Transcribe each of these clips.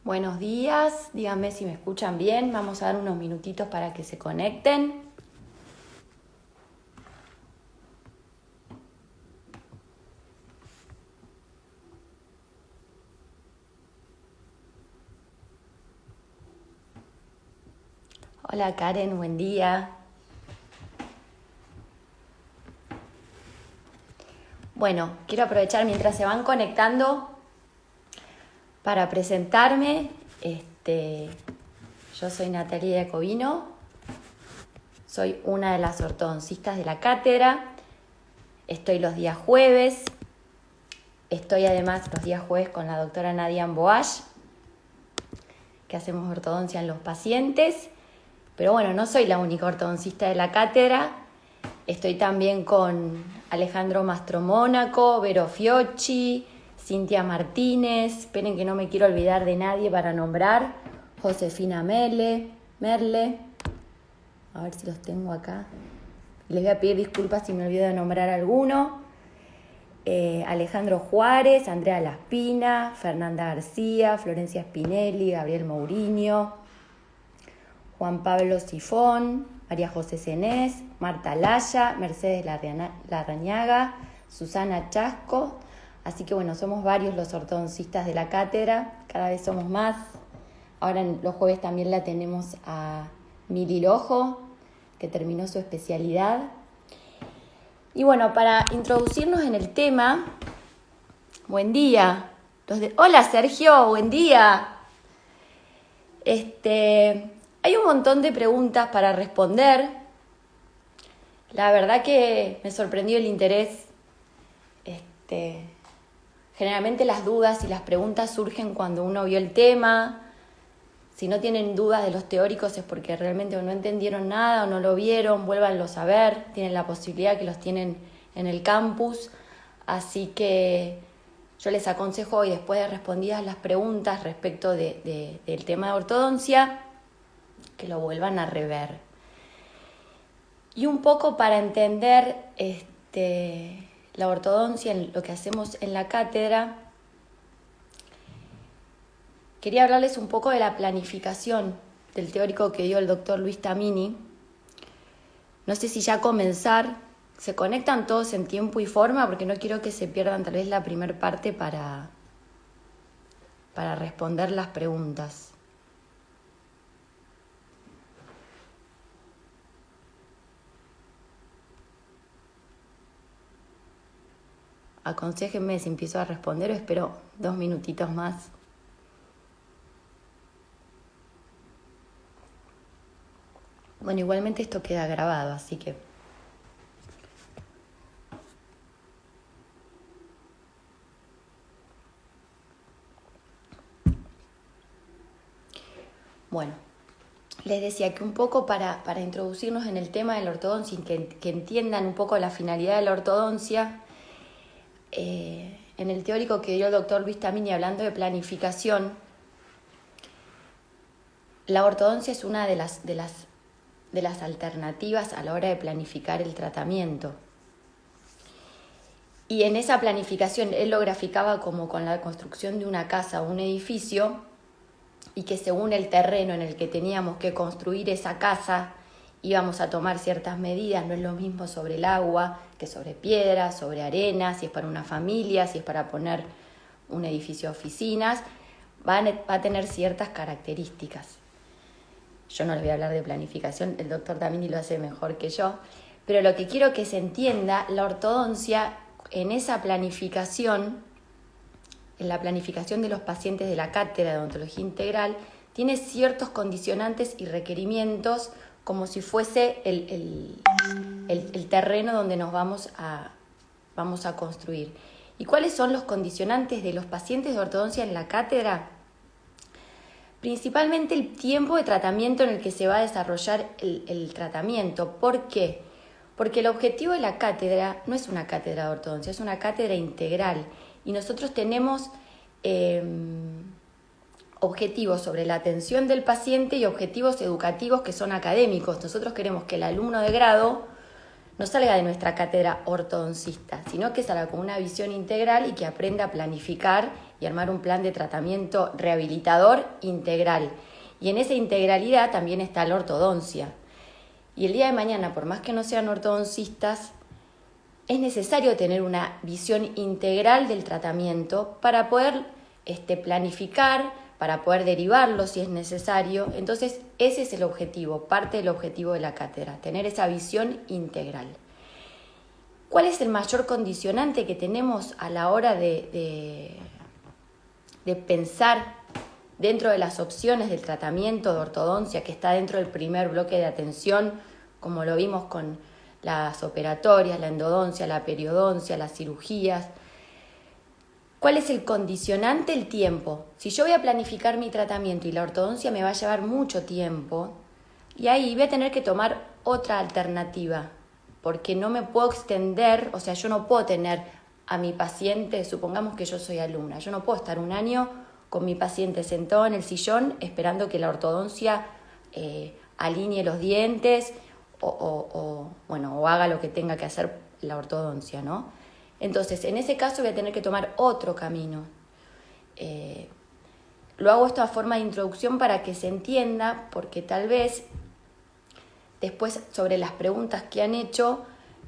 Buenos días, díganme si me escuchan bien. Vamos a dar unos minutitos para que se conecten. Hola Karen, buen día. Bueno, quiero aprovechar mientras se van conectando para presentarme. Yo soy Natalia Jacobino, soy una de las ortodoncistas de la cátedra. Estoy los días jueves. Estoy además los días jueves con la doctora Nadia Boach, que hacemos ortodoncia en los pacientes. Pero bueno, no soy la única ortodoncista de la cátedra. Estoy también con Alejandro Mastromónaco, Vero Fiocchi, Cintia Martínez. Esperen que no me quiero olvidar de nadie para nombrar. Josefina Merle. A ver si los tengo acá. Les voy a pedir disculpas si me olvido de nombrar alguno. Alejandro Juárez, Andrea Laspina, Fernanda García, Florencia Spinelli, Gabriel Mourinho, Juan Pablo Sifón, María José Senés, Marta Laya, Mercedes Larrañaga, Susana Chasco. Así que bueno, somos varios los ortodoncistas de la cátedra, cada vez somos más. Ahora los jueves también la tenemos a Mili Lojo, que terminó su especialidad. Y bueno, para introducirnos en el tema, buen día. Hola Sergio, buen día. Hay un montón de preguntas para responder. La verdad que me sorprendió el interés. Generalmente las dudas y las preguntas surgen cuando uno vio el tema. Si no tienen dudas de los teóricos es porque realmente o no entendieron nada o no lo vieron, vuélvanlo a ver. Tienen la posibilidad que los tienen en el campus. Así que yo les aconsejo hoy, después de respondidas las preguntas respecto del tema de ortodoncia, que lo vuelvan a rever. Y un poco para entender la ortodoncia, lo que hacemos en la cátedra, quería hablarles un poco de la planificación del teórico que dio el doctor Luis Tamini. No sé si ya comenzar. Se conectan todos en tiempo y forma porque no quiero que se pierdan tal vez la primera parte para responder las preguntas. Aconséjenme si empiezo a responder o espero 2 minutitos más. Bueno, igualmente esto queda grabado, así que... Bueno, les decía que un poco para introducirnos en el tema de la ortodoncia y que entiendan un poco la finalidad de la ortodoncia, en el teórico que dio el doctor Luis Tamini hablando de planificación, la ortodoncia es una de las alternativas a la hora de planificar el tratamiento. Y en esa planificación él lo graficaba como con la construcción de una casa o un edificio, y que según el terreno en el que teníamos que construir esa casa íbamos a tomar ciertas medidas. No es lo mismo sobre el agua que sobre piedra, sobre arena, si es para una familia, si es para poner un edificio de oficinas, va a tener ciertas características. Yo no les voy a hablar de planificación, el doctor Tamini lo hace mejor que yo, pero lo que quiero que se entienda, la ortodoncia en esa planificación, en la planificación de los pacientes de la cátedra de odontología integral, tiene ciertos condicionantes y requerimientos como si fuese el terreno donde nos vamos a construir. ¿Y cuáles son los condicionantes de los pacientes de ortodoncia en la cátedra? Principalmente el tiempo de tratamiento en el que se va a desarrollar el tratamiento. ¿Por qué? Porque el objetivo de la cátedra no es una cátedra de ortodoncia, es una cátedra integral. Y nosotros tenemos objetivos sobre la atención del paciente y objetivos educativos que son académicos. Nosotros queremos que el alumno de grado no salga de nuestra cátedra ortodoncista, sino que salga con una visión integral y que aprenda a planificar y armar un plan de tratamiento rehabilitador integral. Y en esa integralidad también está la ortodoncia. Y el día de mañana, por más que no sean ortodoncistas, es necesario tener una visión integral del tratamiento para poder planificar, para poder derivarlo si es necesario. Entonces, ese es el objetivo, parte del objetivo de la cátedra, tener esa visión integral. ¿Cuál es el mayor condicionante que tenemos a la hora de pensar dentro de las opciones del tratamiento de ortodoncia que está dentro del primer bloque de atención, como lo vimos con las operatorias, la endodoncia, la periodoncia, las cirugías? ¿Cuál es el condicionante? El tiempo. Si yo voy a planificar mi tratamiento y la ortodoncia me va a llevar mucho tiempo, y ahí voy a tener que tomar otra alternativa, porque no me puedo extender, o sea, yo no puedo tener a mi paciente, supongamos que yo soy alumna, yo no puedo estar un año con mi paciente sentado en el sillón esperando que la ortodoncia alinee los dientes o haga lo que tenga que hacer la ortodoncia, ¿no? Entonces, en ese caso voy a tener que tomar otro camino. Lo hago esto a forma de introducción para que se entienda, porque tal vez después sobre las preguntas que han hecho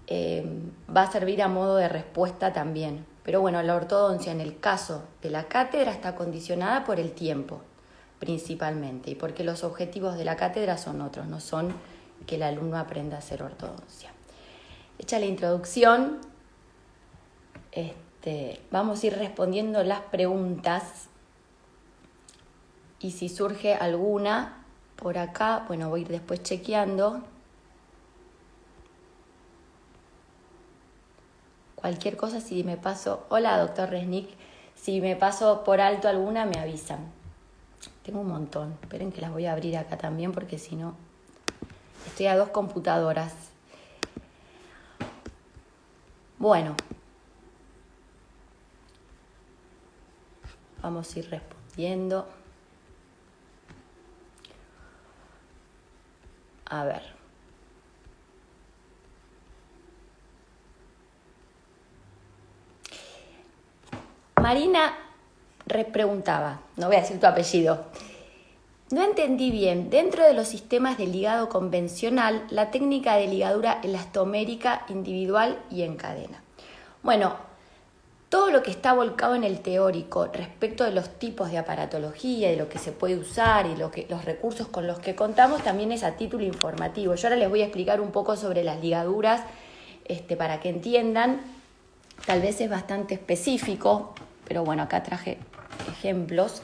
va a servir a modo de respuesta también. Pero bueno, la ortodoncia en el caso de la cátedra está condicionada por el tiempo, principalmente, y porque los objetivos de la cátedra son otros, no son que el alumno aprenda a hacer ortodoncia. Hecha la introducción, vamos a ir respondiendo las preguntas, y si surge alguna por acá, bueno, voy a ir después chequeando. Cualquier cosa, si me paso... Hola, doctor Resnick. Si me paso por alto alguna, me avisan. Tengo un montón. Esperen que las voy a abrir acá también, porque si no... Estoy a 2 computadoras. Bueno. Vamos a ir respondiendo. A ver. Marina preguntaba, no voy a decir tu apellido. No entendí bien, dentro de los sistemas de ligado convencional, la técnica de ligadura elastomérica individual y en cadena. Bueno, todo lo que está volcado en el teórico respecto de los tipos de aparatología, de lo que se puede usar y los recursos con los que contamos, también es a título informativo. Yo ahora les voy a explicar un poco sobre las ligaduras para que entiendan. Tal vez es bastante específico, pero bueno, acá traje ejemplos.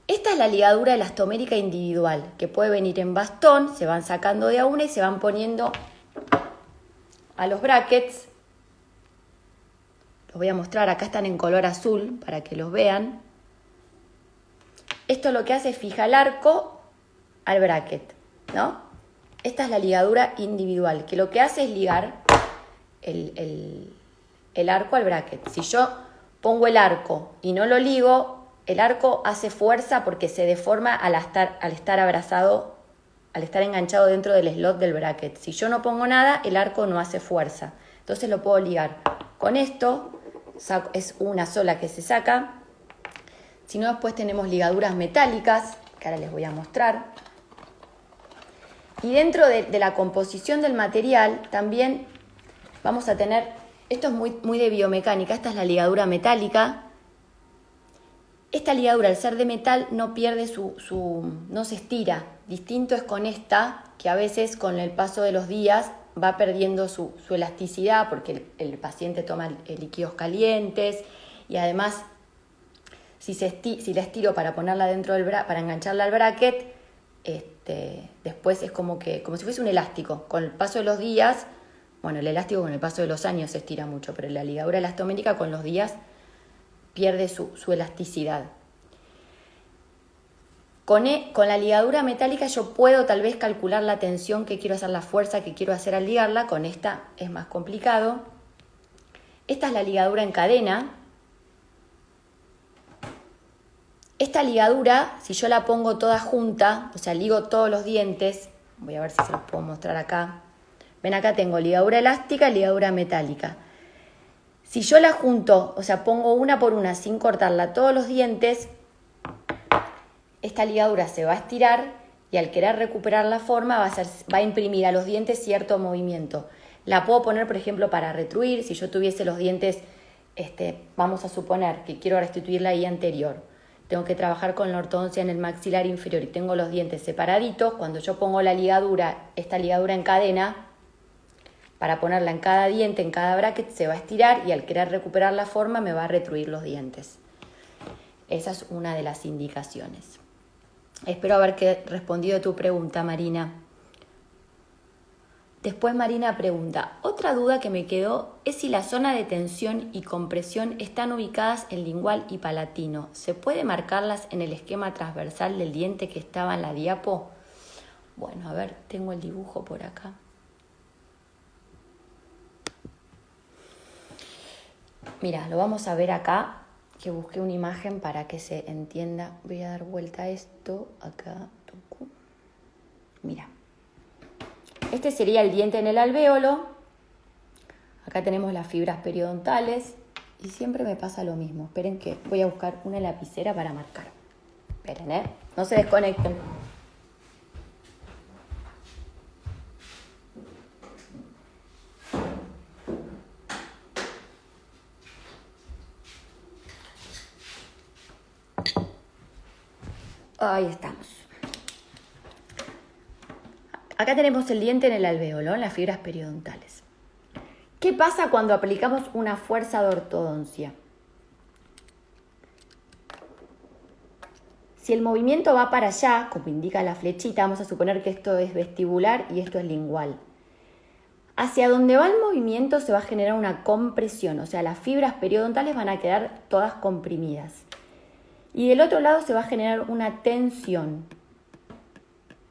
Esta es la ligadura elastomérica individual, que puede venir en bastón, se van sacando de a una y se van poniendo a los brackets. Los voy a mostrar, acá están en color azul para que los vean. Esto lo que hace es fijar el arco al bracket, ¿no? Esta es la ligadura individual, que lo que hace es ligar el arco al bracket. Si yo pongo el arco y no lo ligo, el arco hace fuerza porque se deforma al estar abrazado, al estar enganchado dentro del slot del bracket. Si yo no pongo nada, el arco no hace fuerza. Entonces lo puedo ligar. Con esto es una sola que se saca. Si no, después tenemos ligaduras metálicas, que ahora les voy a mostrar. Y dentro de la composición del material también vamos a tener, esto es muy de biomecánica, esta es la ligadura metálica. Esta ligadura, al ser de metal, no pierde no se estira. Distinto es con esta, que a veces con el paso de los días va perdiendo su elasticidad porque el paciente toma líquidos calientes y además si la estiro para ponerla dentro para engancharla al bracket, después es como si fuese un elástico. Con el paso de los días, bueno, el elástico con el paso de los años se estira mucho, pero la ligadura elastomérica con los días pierde su elasticidad. Con la ligadura metálica yo puedo tal vez calcular la tensión que quiero hacer, la fuerza que quiero hacer al ligarla. Con esta es más complicado. Esta es la ligadura en cadena. Esta ligadura, si yo la pongo toda junta, o sea, ligo todos los dientes, voy a ver si se los puedo mostrar acá. Ven, acá tengo ligadura elástica y ligadura metálica. Si yo la junto, o sea, pongo una por una sin cortarla todos los dientes, esta ligadura se va a estirar y al querer recuperar la forma va a imprimir a los dientes cierto movimiento. La puedo poner, por ejemplo, para retruir. Si yo tuviese los dientes, vamos a suponer que quiero restituir la guía anterior. Tengo que trabajar con la ortodoncia en el maxilar inferior y tengo los dientes separaditos. Cuando yo pongo la ligadura, esta ligadura en cadena, para ponerla en cada diente, en cada bracket, se va a estirar y al querer recuperar la forma me va a retruir los dientes. Esa es una de las indicaciones. Espero haber respondido a tu pregunta, Marina. Después Marina pregunta, otra duda que me quedó es si la zona de tensión y compresión están ubicadas en lingual y palatino. ¿Se puede marcarlas en el esquema transversal del diente que estaba en la diapo? Bueno, a ver, tengo el dibujo por acá. Mira, lo vamos a ver acá, que busqué una imagen para que se entienda. Voy a dar vuelta a esto, acá. Mira, este sería el diente en el alvéolo. Acá tenemos las fibras periodontales y siempre me pasa lo mismo. Esperen que voy a buscar una lapicera para marcar. Esperen, no se desconecten. Ahí estamos. Acá tenemos el diente en el alvéolo, en las fibras periodontales. ¿Qué pasa cuando aplicamos una fuerza de ortodoncia? Si el movimiento va para allá, como indica la flechita, vamos a suponer que esto es vestibular y esto es lingual. Hacia donde va el movimiento se va a generar una compresión, o sea, las fibras periodontales van a quedar todas comprimidas. Y del otro lado se va a generar una tensión.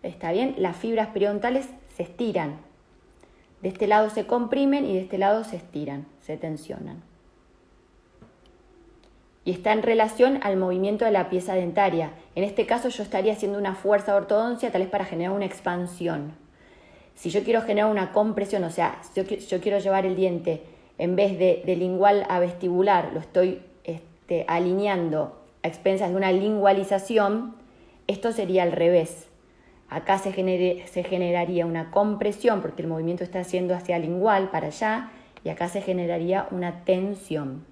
¿Está bien? Las fibras periodontales se estiran. De este lado se comprimen y de este lado se estiran, se tensionan. Y está en relación al movimiento de la pieza dentaria. En este caso yo estaría haciendo una fuerza de ortodoncia tal vez para generar una expansión. Si yo quiero generar una compresión, o sea, yo quiero llevar el diente en vez de lingual a vestibular, lo estoy alineando a expensas de una lingualización, esto sería al revés. Acá se generaría una compresión porque el movimiento está haciendo hacia lingual para allá y acá se generaría una tensión.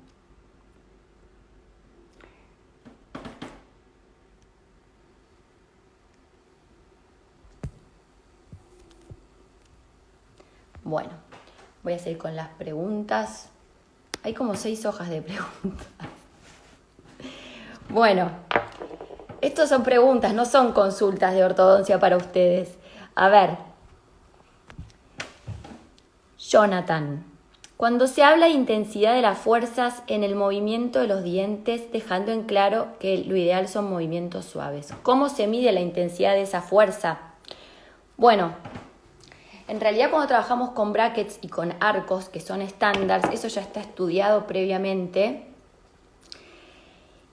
Bueno, voy a seguir con las preguntas. Hay como 6 hojas de preguntas. Bueno, estos son preguntas, no son consultas de ortodoncia para ustedes. A ver, Jonathan, cuando se habla de intensidad de las fuerzas en el movimiento de los dientes, dejando en claro que lo ideal son movimientos suaves, ¿cómo se mide la intensidad de esa fuerza? Bueno, en realidad cuando trabajamos con brackets y con arcos, que son estándares, eso ya está estudiado previamente.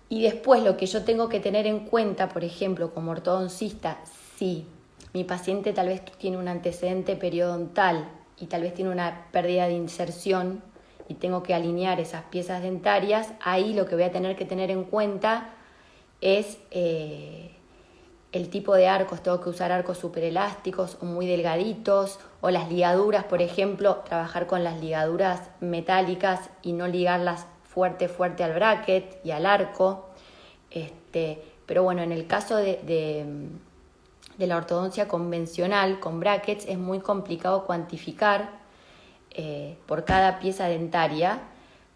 Y después lo que yo tengo que tener en cuenta, por ejemplo, como ortodoncista, si mi paciente tal vez tiene un antecedente periodontal y tal vez tiene una pérdida de inserción y tengo que alinear esas piezas dentarias, ahí lo que voy a tener que tener en cuenta es el tipo de arcos. Tengo que usar arcos superelásticos o muy delgaditos, o las ligaduras, por ejemplo, trabajar con las ligaduras metálicas y no ligarlas fuerte al bracket y al arco. Pero bueno, en el caso de la ortodoncia convencional con brackets es muy complicado cuantificar por cada pieza dentaria.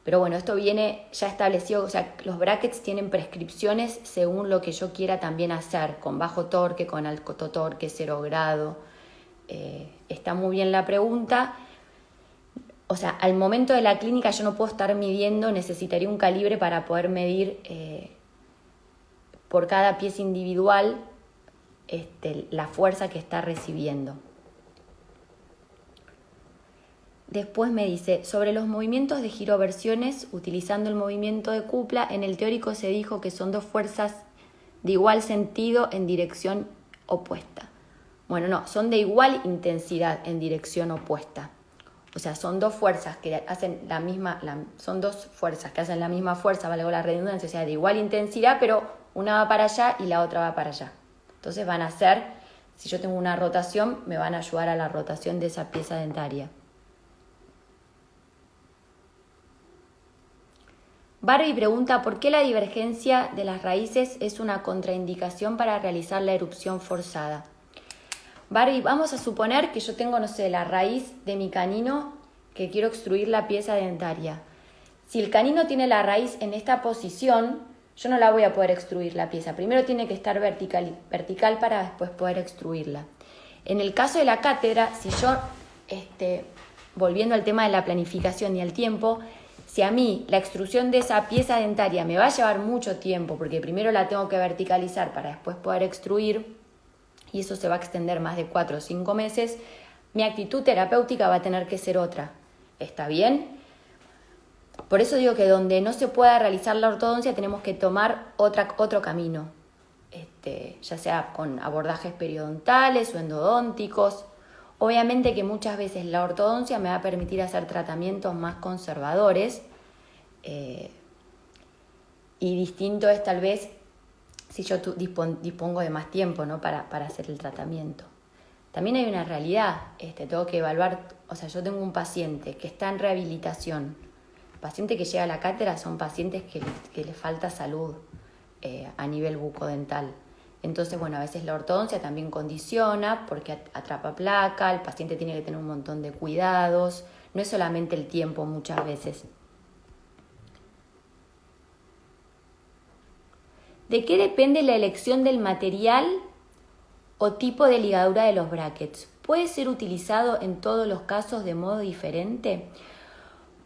Pero bueno, esto viene ya establecido, o sea, los brackets tienen prescripciones según lo que yo quiera también hacer, con bajo torque, con alto torque, 0 grado. Está muy bien la pregunta. O sea, al momento de la clínica yo no puedo estar midiendo, necesitaría un calibre para poder medir por cada pieza individual la fuerza que está recibiendo. Después me dice, sobre los movimientos de giroversiones, utilizando el movimiento de cupla, en el teórico se dijo que son 2 fuerzas de igual sentido en dirección opuesta. Bueno, no, son de igual intensidad en dirección opuesta. O sea, son dos fuerzas que hacen la misma, son dos fuerzas que hacen la misma fuerza, valga la redundancia, o sea, de igual intensidad, pero una va para allá y la otra va para allá. Entonces van a ser, si yo tengo una rotación, me van a ayudar a la rotación de esa pieza dentaria. Barbie pregunta por qué la divergencia de las raíces es una contraindicación para realizar la erupción forzada. Barbie, vamos a suponer que yo tengo, no sé, la raíz de mi canino que quiero extruir la pieza dentaria. Si el canino tiene la raíz en esta posición, yo no la voy a poder extruir la pieza. Primero tiene que estar vertical para después poder extruirla. En el caso de la cátedra, si yo, volviendo al tema de la planificación y el tiempo, si a mí la extrusión de esa pieza dentaria me va a llevar mucho tiempo, porque primero la tengo que verticalizar para después poder extruir, y eso se va a extender más de 4 o 5 meses, mi actitud terapéutica va a tener que ser otra. ¿Está bien? Por eso digo que donde no se pueda realizar la ortodoncia tenemos que tomar otro camino, ya sea con abordajes periodontales o endodónticos. Obviamente que muchas veces la ortodoncia me va a permitir hacer tratamientos más conservadores, y distinto es tal vez si yo dispongo de más tiempo, ¿no? para hacer el tratamiento. También hay una realidad, tengo que evaluar, o sea, yo tengo un paciente que está en rehabilitación. El paciente que llega a la cátedra son pacientes que le falta salud a nivel bucodental. Entonces, bueno, a veces la ortodoncia también condiciona porque atrapa placa, el paciente tiene que tener un montón de cuidados, no es solamente el tiempo muchas veces. ¿De qué depende la elección del material o tipo de ligadura de los brackets? ¿Puede ser utilizado en todos los casos de modo diferente?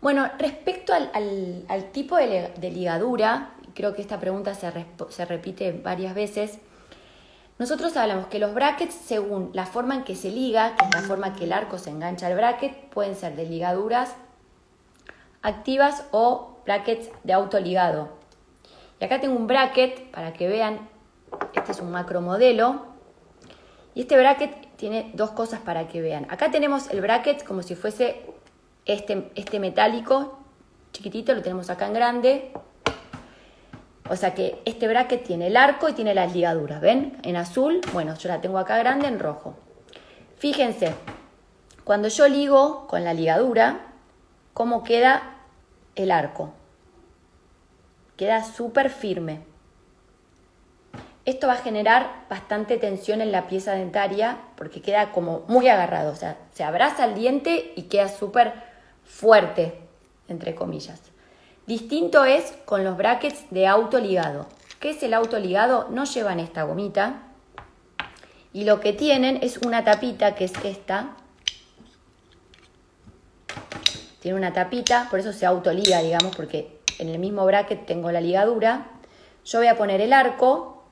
Bueno, respecto al tipo de ligadura, creo que esta pregunta se repite varias veces. Nosotros hablamos que los brackets, según la forma en que se liga, que es la forma que el arco se engancha al bracket, pueden ser de ligaduras activas o brackets de autoligado. Y acá tengo un bracket para que vean, este es un macromodelo, y este bracket tiene dos cosas para que vean. Acá tenemos el bracket como si fuese este metálico chiquitito, lo tenemos acá en grande. O sea que este bracket tiene el arco y tiene las ligaduras, ¿ven? En azul, bueno, yo la tengo acá grande en rojo. Fíjense, cuando yo ligo con la ligadura, ¿cómo queda el arco? Queda súper firme. Esto va a generar bastante tensión en la pieza dentaria porque queda como muy agarrado, o sea, se abraza el diente y queda súper fuerte, entre comillas. Distinto es con los brackets de autoligado. ¿Qué es el autoligado? No llevan esta gomita y lo que tienen es una tapita que es esta. Tiene una tapita, por eso se autoliga, digamos, porque en el mismo bracket tengo la ligadura. Yo voy a poner el arco.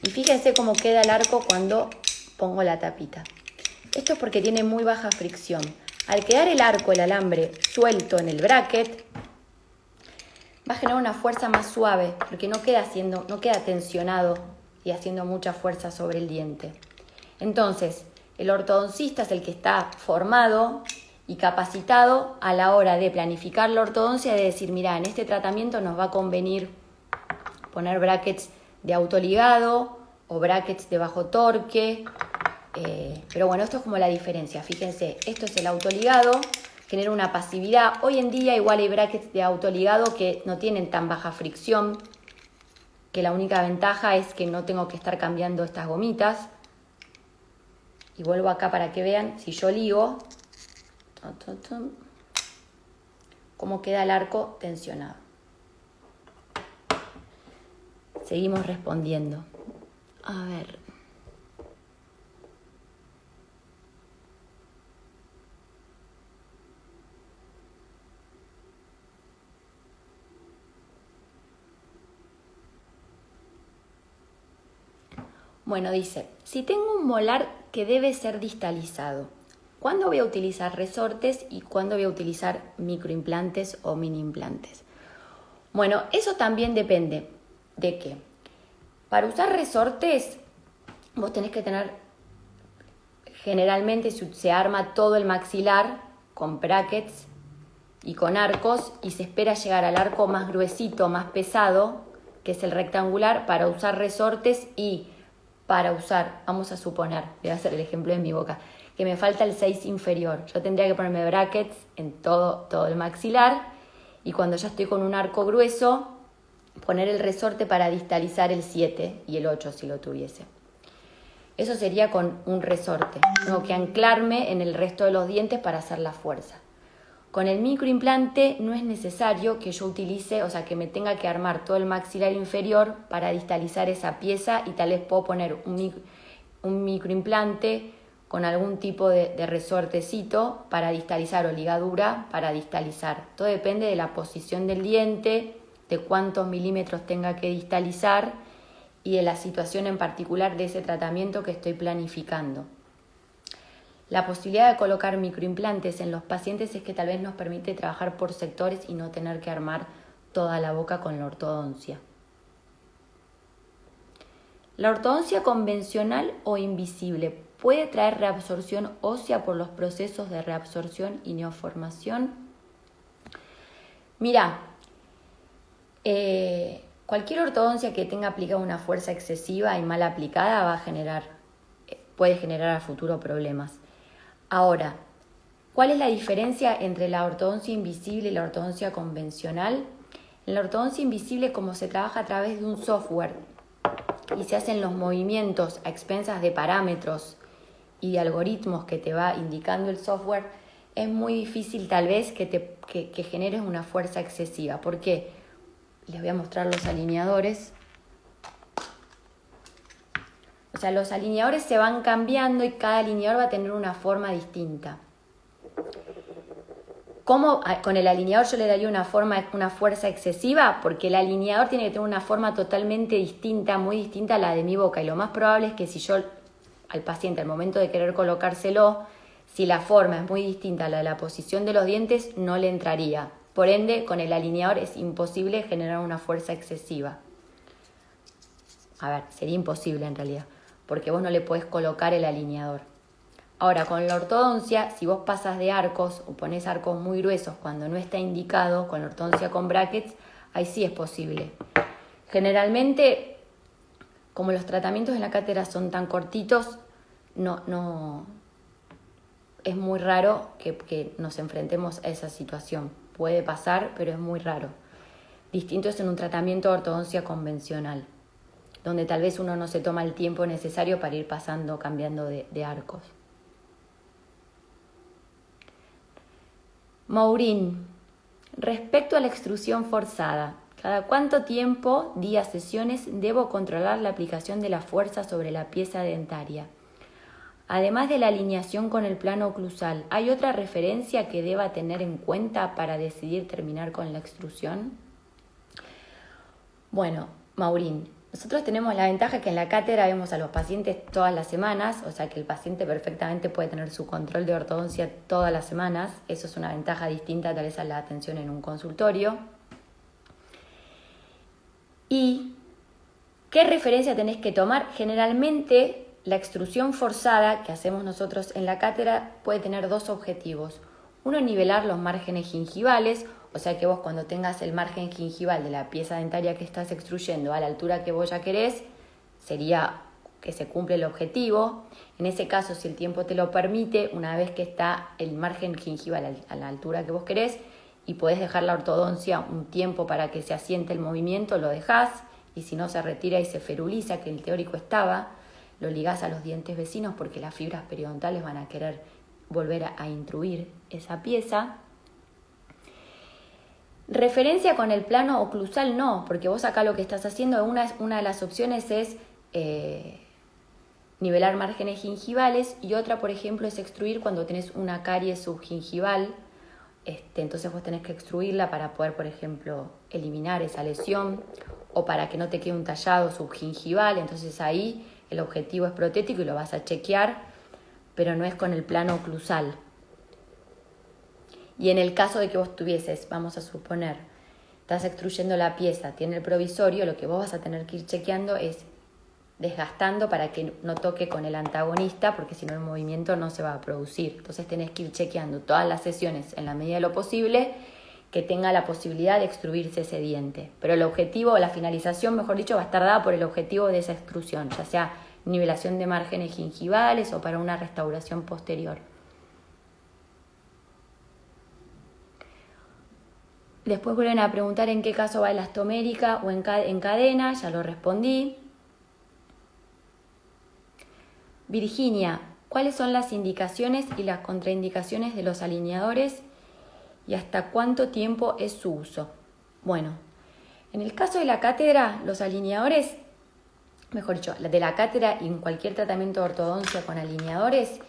Y fíjense cómo queda el arco cuando pongo la tapita. Esto es porque tiene muy baja fricción. Al quedar el arco, el alambre, suelto en el bracket, va a generar una fuerza más suave, porque no queda tensionado y haciendo mucha fuerza sobre el diente. Entonces, el ortodoncista es el que está formado y capacitado a la hora de planificar la ortodoncia, de decir, mira, en este tratamiento nos va a convenir poner brackets de autoligado o brackets de bajo torque. Pero bueno, esto es como la diferencia. Fíjense, esto es el autoligado, genera una pasividad. Hoy en día igual hay brackets de autoligado que no tienen tan baja fricción, que la única ventaja es que no tengo que estar cambiando estas gomitas. Y vuelvo acá para que vean, si yo ligo, cómo queda el arco tensionado. Seguimos respondiendo. A ver. Bueno, dice, si tengo un molar que debe ser distalizado, ¿cuándo voy a utilizar resortes y cuándo voy a utilizar microimplantes o mini implantes? Bueno, eso también depende de qué. Para usar resortes, vos tenés que tener, generalmente se arma todo el maxilar con brackets y con arcos y se espera llegar al arco más gruesito, más pesado, que es el rectangular, para usar resortes y para usar, vamos a suponer, voy a hacer el ejemplo en mi boca, que me falta el 6 inferior. Yo tendría que ponerme brackets en todo el maxilar y cuando ya estoy con un arco grueso, poner el resorte para distalizar el 7 y el 8 si lo tuviese. Eso sería con un resorte. Tengo que anclarme en el resto de los dientes para hacer la fuerza. Con el microimplante no es necesario que yo utilice, o sea, que me tenga que armar todo el maxilar inferior para distalizar esa pieza y tal vez puedo poner un microimplante con algún tipo de resortecito para distalizar o ligadura para distalizar. Todo depende de la posición del diente, de cuántos milímetros tenga que distalizar y de la situación en particular de ese tratamiento que estoy planificando. La posibilidad de colocar microimplantes en los pacientes es que tal vez nos permite trabajar por sectores y no tener que armar toda la boca con la ortodoncia. La ortodoncia convencional o invisible puede traer reabsorción ósea por los procesos de reabsorción y neoformación. Mira, cualquier ortodoncia que tenga aplicada una fuerza excesiva y mal aplicada puede generar a futuro problemas. Ahora, ¿cuál es la diferencia entre la ortodoncia invisible y la ortodoncia convencional? En la ortodoncia invisible, como se trabaja a través de un software y se hacen los movimientos a expensas de parámetros y de algoritmos que te va indicando el software, es muy difícil tal vez que generes una fuerza excesiva. ¿Por qué? Les voy a mostrar los alineadores. O sea, los alineadores se van cambiando y cada alineador va a tener una forma distinta. ¿Cómo con el alineador yo le daría una fuerza excesiva? Porque el alineador tiene que tener una forma totalmente distinta, muy distinta a la de mi boca. Y lo más probable es que si yo al paciente al momento de querer colocárselo, si la forma es muy distinta a la de la posición de los dientes, no le entraría. Por ende, con el alineador es imposible generar una fuerza excesiva. A ver, sería imposible en realidad, porque vos no le podés colocar el alineador. Ahora, con la ortodoncia, si vos pasas de arcos o pones arcos muy gruesos cuando no está indicado, con la ortodoncia con brackets, ahí sí es posible. Generalmente, como los tratamientos en la cátedra son tan cortitos, no es muy raro que nos enfrentemos a esa situación. Puede pasar, pero es muy raro. Distinto es en un tratamiento de ortodoncia convencional, donde tal vez uno no se toma el tiempo necesario para ir cambiando de arcos. Maurín, respecto a la extrusión forzada, ¿cada cuánto tiempo, días, sesiones, debo controlar la aplicación de la fuerza sobre la pieza dentaria? Además de la alineación con el plano oclusal, ¿hay otra referencia que deba tener en cuenta para decidir terminar con la extrusión? Bueno, Maurín, nosotros tenemos la ventaja que en la cátedra vemos a los pacientes todas las semanas, o sea que el paciente perfectamente puede tener su control de ortodoncia todas las semanas. Eso es una ventaja distinta tal vez a la atención en un consultorio. ¿Y qué referencia tenés que tomar? Generalmente la extrusión forzada que hacemos nosotros en la cátedra puede tener dos objetivos. Uno, nivelar los márgenes gingivales, o sea que vos cuando tengas el margen gingival de la pieza dentaria que estás extruyendo a la altura que vos ya querés, sería que se cumple el objetivo. En ese caso, si el tiempo te lo permite, una vez que está el margen gingival a la altura que vos querés y podés dejar la ortodoncia un tiempo para que se asiente el movimiento, lo dejás, y si no se retira y se feruliza, que el teórico estaba, lo ligás a los dientes vecinos porque las fibras periodontales van a querer volver a intruir esa pieza. Referencia con el plano oclusal no, porque vos acá lo que estás haciendo, una de las opciones es nivelar márgenes gingivales y otra, por ejemplo, es extruir cuando tenés una caries subgingival. Entonces vos tenés que extruirla para poder, por ejemplo, eliminar esa lesión o para que no te quede un tallado subgingival. Entonces ahí el objetivo es protético y lo vas a chequear, pero no es con el plano oclusal. Y en el caso de que vos tuvieses, vamos a suponer, estás extruyendo la pieza, tiene el provisorio, lo que vos vas a tener que ir chequeando es desgastando para que no toque con el antagonista, porque si no el movimiento no se va a producir. Entonces tenés que ir chequeando todas las sesiones en la medida de lo posible que tenga la posibilidad de extruirse ese diente. Pero el objetivo, la finalización, mejor dicho, va a estar dada por el objetivo de esa extrusión, ya sea nivelación de márgenes gingivales o para una restauración posterior. Después vuelven a preguntar en qué caso va elastomérica o en cadena, ya lo respondí. Virginia, ¿cuáles son las indicaciones y las contraindicaciones de los alineadores y hasta cuánto tiempo es su uso? Bueno, en el caso de la cátedra, los alineadores, mejor dicho, de la cátedra y en cualquier tratamiento de ortodoncia con alineadores,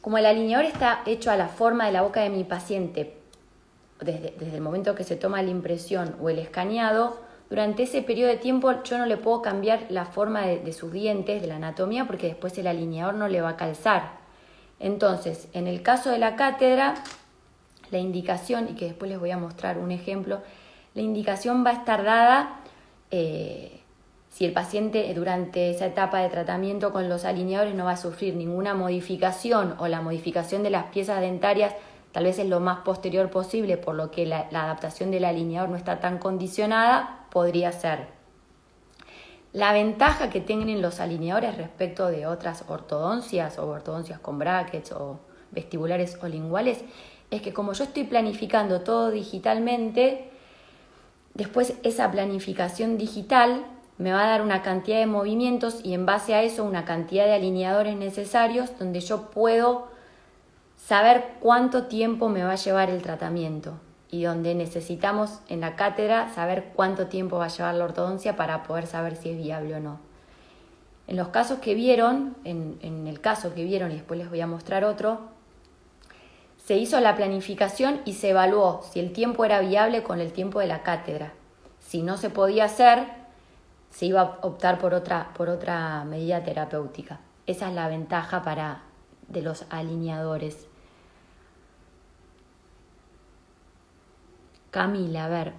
como el alineador está hecho a la forma de la boca de mi paciente, desde el momento que se toma la impresión o el escaneado, durante ese periodo de tiempo yo no le puedo cambiar la forma de sus dientes, de la anatomía, porque después el alineador no le va a calzar. Entonces, en el caso de la cátedra, la indicación, y que después les voy a mostrar un ejemplo, la indicación va a estar dada si el paciente durante esa etapa de tratamiento con los alineadores no va a sufrir ninguna modificación o la modificación de las piezas dentarias tal vez es lo más posterior posible, por lo que la adaptación del alineador no está tan condicionada, podría ser. La ventaja que tienen los alineadores respecto de otras ortodoncias o ortodoncias con brackets o vestibulares o linguales es que como yo estoy planificando todo digitalmente, después esa planificación digital me va a dar una cantidad de movimientos y en base a eso una cantidad de alineadores necesarios donde yo puedo saber cuánto tiempo me va a llevar el tratamiento y donde necesitamos en la cátedra saber cuánto tiempo va a llevar la ortodoncia para poder saber si es viable o no. En los casos que vieron, en el caso que vieron y después les voy a mostrar otro, se hizo la planificación y se evaluó si el tiempo era viable con el tiempo de la cátedra. Si no se podía hacer, se iba a optar por otra medida terapéutica. Esa es la ventaja de los alineadores. Camila, a ver.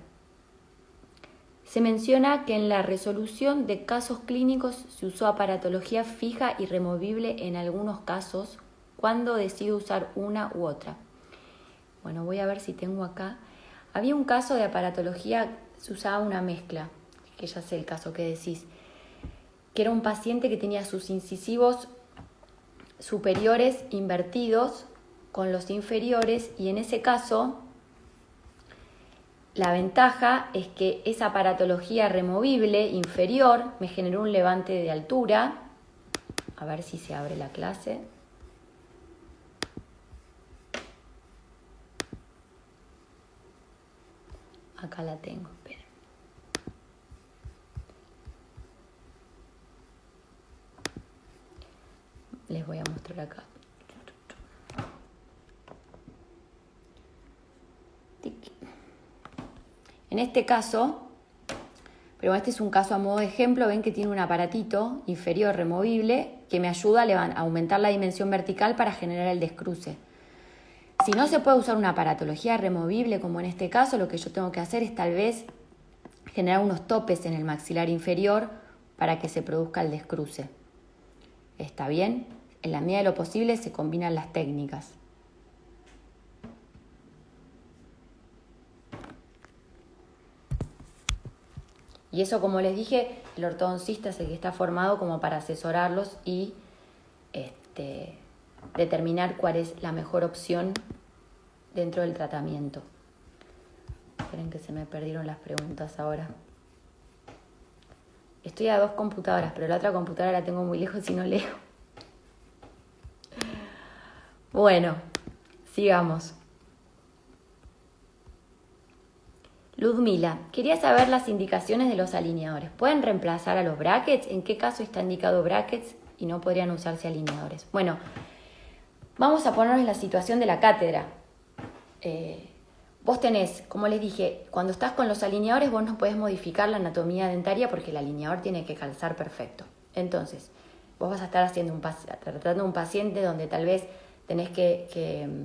Se menciona que en la resolución de casos clínicos se usó aparatología fija y removible en algunos casos. ¿Cuándo decido usar una u otra? Bueno, voy a ver si tengo acá. Había un caso de aparatología, se usaba una mezcla, que ya sé el caso que decís, que era un paciente que tenía sus incisivos superiores invertidos con los inferiores y en ese caso la ventaja es que esa aparatología removible inferior me generó un levante de altura. A ver si se abre la clase. Acá la tengo, esperen. Les voy a mostrar acá. En este caso, pero este es un caso a modo de ejemplo, ven que tiene un aparatito inferior removible que me ayuda a aumentar la dimensión vertical para generar el descruce. Si no se puede usar una aparatología removible, como en este caso, lo que yo tengo que hacer es tal vez generar unos topes en el maxilar inferior para que se produzca el descruce. ¿Está bien? En la medida de lo posible se combinan las técnicas. Y eso, como les dije, el ortodoncista es el que está formado como para asesorarlos y determinar cuál es la mejor opción dentro del tratamiento. Esperen que se me perdieron las preguntas ahora. Estoy a 2 computadoras, pero la otra computadora la tengo muy lejos y no leo. Bueno, sigamos. Ludmila, quería saber las indicaciones de los alineadores. ¿Pueden reemplazar a los brackets? ¿En qué caso está indicado brackets y no podrían usarse alineadores? Bueno, vamos a ponernos en la situación de la cátedra. Vos tenés, como les dije, cuando estás con los alineadores vos no podés modificar la anatomía dentaria porque el alineador tiene que calzar perfecto. Entonces, vos vas a estar tratando un paciente donde tal vez tenés que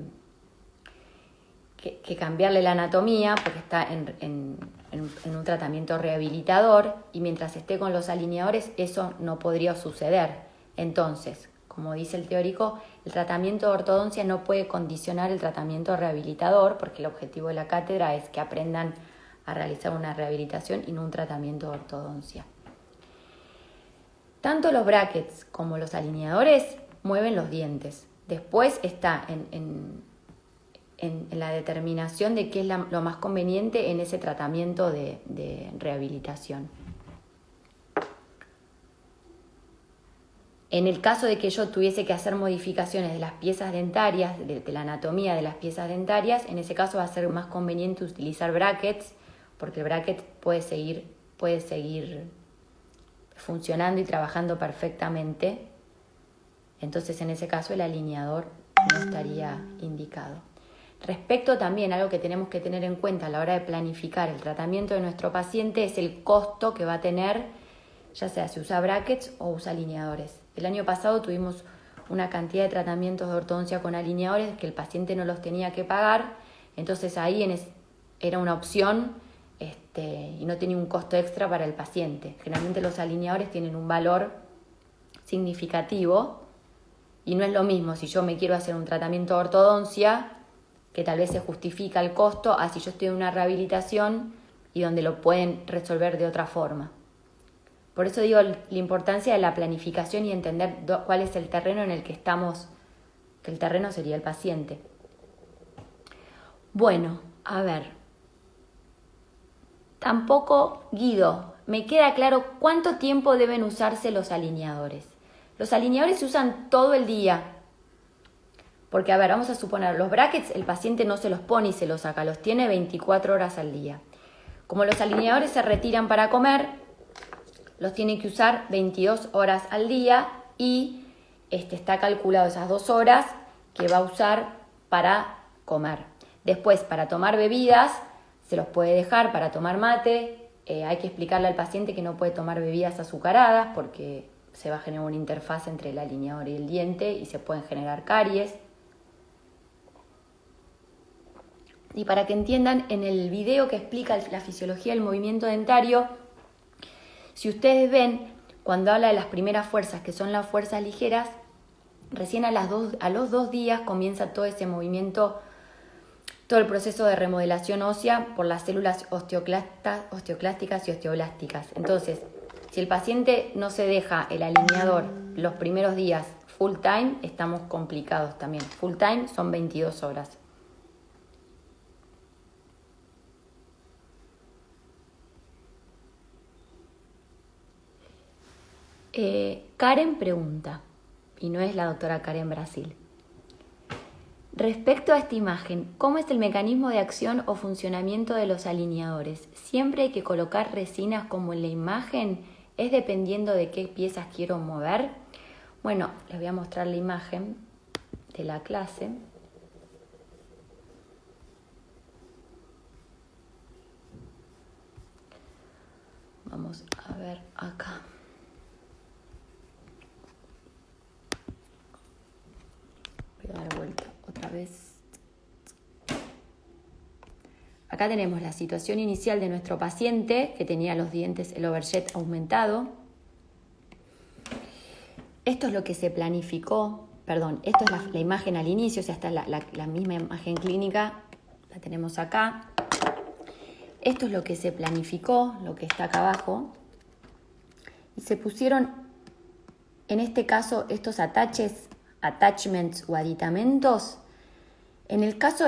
que cambiarle la anatomía porque está en un tratamiento rehabilitador, y mientras esté con los alineadores eso no podría suceder. Entonces, como dice el teórico, el tratamiento de ortodoncia no puede condicionar el tratamiento rehabilitador, porque el objetivo de la cátedra es que aprendan a realizar una rehabilitación y no un tratamiento de ortodoncia. Tanto los brackets como los alineadores mueven los dientes. Después está en la determinación de qué es lo más conveniente en ese tratamiento de rehabilitación. En el caso de que yo tuviese que hacer modificaciones de las piezas dentarias, de la anatomía de las piezas dentarias, en ese caso va a ser más conveniente utilizar brackets, porque el bracket puede seguir funcionando y trabajando perfectamente. Entonces, en ese caso, el alineador no estaría indicado. Respecto también a algo que tenemos que tener en cuenta a la hora de planificar el tratamiento de nuestro paciente es el costo que va a tener, ya sea si usa brackets o usa alineadores. El año pasado tuvimos una cantidad de tratamientos de ortodoncia con alineadores que el paciente no los tenía que pagar, entonces ahí era una opción y no tenía un costo extra para el paciente. Generalmente los alineadores tienen un valor significativo y no es lo mismo si yo me quiero hacer un tratamiento de ortodoncia, que tal vez se justifica el costo, a si yo estoy en una rehabilitación y donde lo pueden resolver de otra forma. Por eso digo la importancia de la planificación y entender cuál es el terreno en el que estamos, que el terreno sería el paciente. Bueno, a ver. Tampoco, Guido, me queda claro cuánto tiempo deben usarse los alineadores. Los alineadores se usan todo el día. Porque, a ver, vamos a suponer, los brackets el paciente no se los pone y se los saca, los tiene 24 horas al día. Como los alineadores se retiran para comer, los tiene que usar 22 horas al día y está calculado esas 2 horas que va a usar para comer. Después, para tomar bebidas, se los puede dejar para tomar mate. Hay que explicarle al paciente que no puede tomar bebidas azucaradas porque se va a generar una interfaz entre el alineador y el diente y se pueden generar caries. Y para que entiendan, en el video que explica la fisiología del movimiento dentario, si ustedes ven, cuando habla de las primeras fuerzas, que son las fuerzas ligeras, recién a los 2 días comienza todo ese movimiento, todo el proceso de remodelación ósea por las células osteoclásticas y osteoblásticas. Entonces, si el paciente no se deja el alineador los primeros días full time, estamos complicados también. Full time son 22 horas. Karen pregunta, y no es la doctora Karen Brasil. Respecto a esta imagen, ¿cómo es el mecanismo de acción o funcionamiento de los alineadores? ¿Siempre hay que colocar resinas como en la imagen? ¿Es dependiendo de qué piezas quiero mover? Bueno, les voy a mostrar la imagen de la clase. Vamos a ver acá. Voy a dar vuelta otra vez. Acá tenemos la situación inicial de nuestro paciente que tenía los dientes, el overjet aumentado. Esto es lo que se planificó, esto es la imagen al inicio, o sea, esta es la misma imagen clínica, la tenemos acá. Esto es lo que se planificó, lo que está acá abajo. Y se pusieron, en este caso, estos attachments o aditamentos. En el caso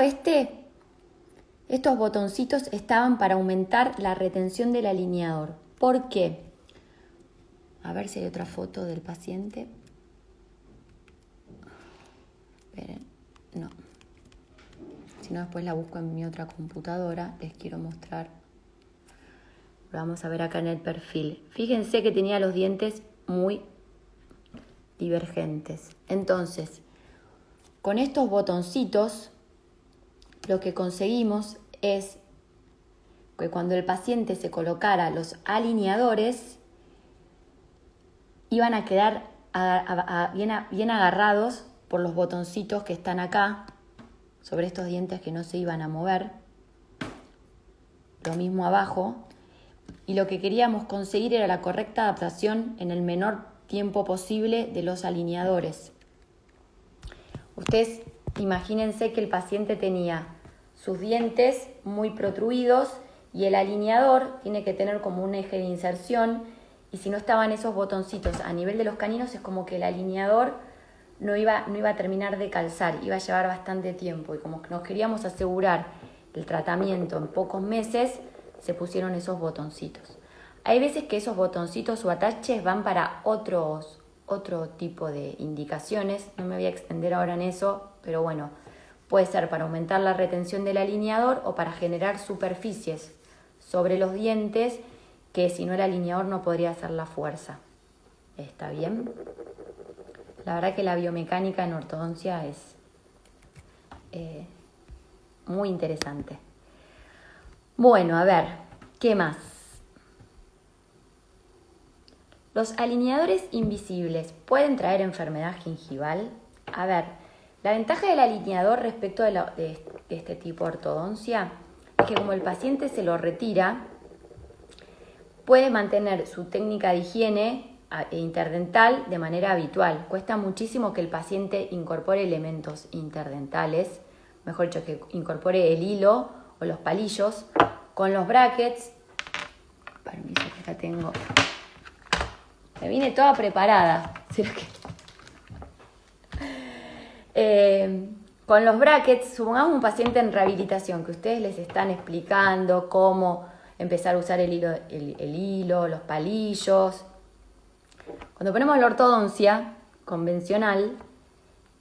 estos botoncitos estaban para aumentar la retención del alineador. ¿Por qué? A ver si hay otra foto del paciente. Esperen, no. Si no, después la busco en mi otra computadora. Les quiero mostrar. Lo vamos a ver acá en el perfil. Fíjense que tenía los dientes muy divergentes. Entonces, con estos botoncitos, lo que conseguimos es que cuando el paciente se colocara los alineadores, iban a quedar bien agarrados por los botoncitos que están acá, sobre estos dientes que no se iban a mover. Lo mismo abajo. Y lo que queríamos conseguir era la correcta adaptación en el menor tiempo posible de los alineadores. Ustedes imagínense que el paciente tenía sus dientes muy protruidos y el alineador tiene que tener como un eje de inserción, y si no estaban esos botoncitos a nivel de los caninos es como que el alineador no iba a terminar de calzar, iba a llevar bastante tiempo, y como que nos queríamos asegurar el tratamiento en pocos meses, se pusieron esos botoncitos. Hay veces que esos botoncitos o ataches van para otro tipo de indicaciones, no me voy a extender ahora en eso, pero bueno, puede ser para aumentar la retención del alineador o para generar superficies sobre los dientes que si no el alineador no podría hacer la fuerza. ¿Está bien? La verdad que la biomecánica en ortodoncia es muy interesante. Bueno, a ver, ¿qué más? ¿Los alineadores invisibles pueden traer enfermedad gingival? A ver, la ventaja del alineador respecto de este tipo de ortodoncia es que como el paciente se lo retira, puede mantener su técnica de higiene interdental de manera habitual. Cuesta muchísimo que el paciente incorpore elementos interdentales, mejor dicho, que incorpore el hilo o los palillos. Con los brackets, permiso que acá tengo, me vine toda preparada. Con los brackets, supongamos un paciente en rehabilitación que ustedes les están explicando cómo empezar a usar el hilo, los palillos. Cuando ponemos la ortodoncia convencional,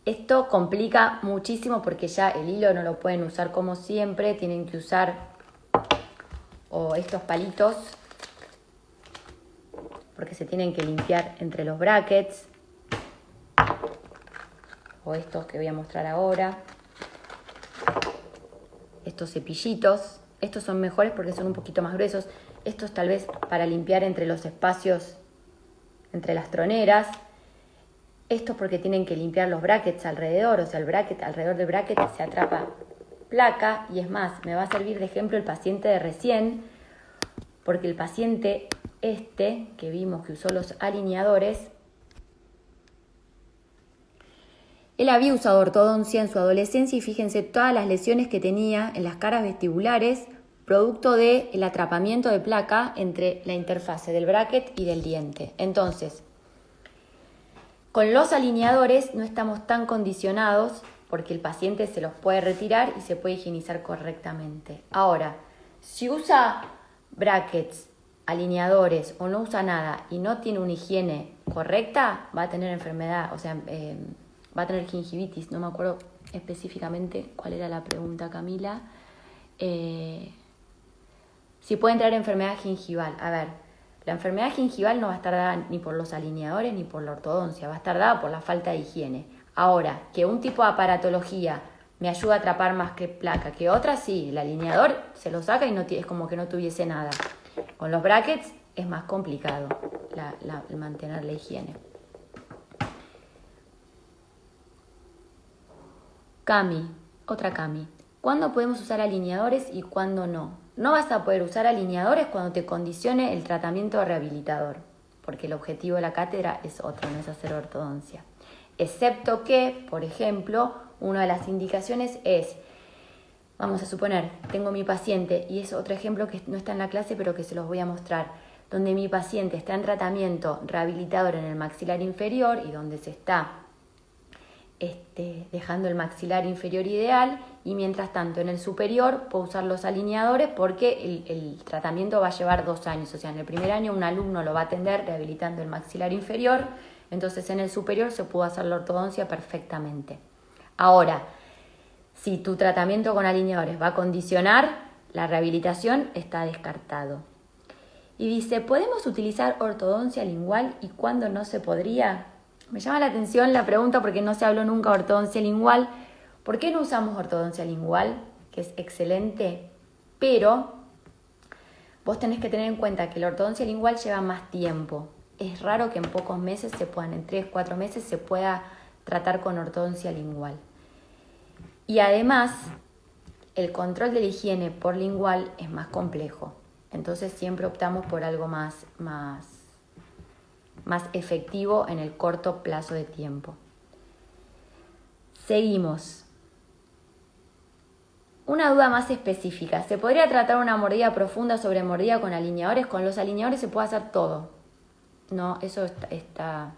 esto complica muchísimo porque ya el hilo no lo pueden usar como siempre, tienen que usar estos palitos porque se tienen que limpiar entre los brackets, o estos que voy a mostrar ahora, estos cepillitos. Estos son mejores porque son un poquito más gruesos. Estos tal vez para limpiar entre los espacios, entre las troneras. Estos porque tienen que limpiar los brackets alrededor, o sea, alrededor del bracket se atrapa placa. Y es más, me va a servir de ejemplo el paciente de recién, porque el paciente que vimos que usó los alineadores, él había usado ortodoncia en su adolescencia y fíjense todas las lesiones que tenía en las caras vestibulares, producto del atrapamiento de placa entre la interfase del bracket y del diente. Entonces, con los alineadores no estamos tan condicionados porque el paciente se los puede retirar y se puede higienizar correctamente. Ahora, si usa brackets, alineadores o no usa nada y no tiene una higiene correcta, va a tener enfermedad, o sea, va a tener gingivitis. No me acuerdo específicamente cuál era la pregunta, Camila. Si puede entrar enfermedad gingival. A ver, la enfermedad gingival no va a estar dada ni por los alineadores ni por la ortodoncia, va a estar dada por la falta de higiene. Ahora, que un tipo de aparatología me ayuda a atrapar más que placa que otra, sí, el alineador se lo saca y es como que no tuviese nada. Con los brackets es más complicado el mantener la higiene. Otra Cami. ¿Cuándo podemos usar alineadores y cuándo no? No vas a poder usar alineadores cuando te condicione el tratamiento rehabilitador, porque el objetivo de la cátedra es otro, no es hacer ortodoncia. Excepto que, por ejemplo, una de las indicaciones es, vamos a suponer, tengo mi paciente, y es otro ejemplo que no está en la clase, pero que se los voy a mostrar, donde mi paciente está en tratamiento rehabilitador en el maxilar inferior y donde se está dejando el maxilar inferior ideal, y mientras tanto en el superior puedo usar los alineadores porque el tratamiento va a llevar 2 años. O sea, en el primer año un alumno lo va a atender rehabilitando el maxilar inferior, entonces en el superior se puede hacer la ortodoncia perfectamente. Ahora, si tu tratamiento con alineadores va a condicionar la rehabilitación, está descartado. Y dice, ¿podemos utilizar ortodoncia lingual y cuándo no se podría? Me llama la atención la pregunta porque no se habló nunca de ortodoncia lingual. ¿Por qué no usamos ortodoncia lingual? Que es excelente, pero vos tenés que tener en cuenta que la ortodoncia lingual lleva más tiempo. Es raro que en pocos meses en 3-4 meses se pueda tratar con ortodoncia lingual. Y además, el control de la higiene por lingual es más complejo. Entonces siempre optamos por algo más efectivo en el corto plazo de tiempo. Seguimos. Una duda más específica. ¿Se podría tratar una mordida profunda sobre mordida con alineadores? Con los alineadores se puede hacer todo. No, eso está...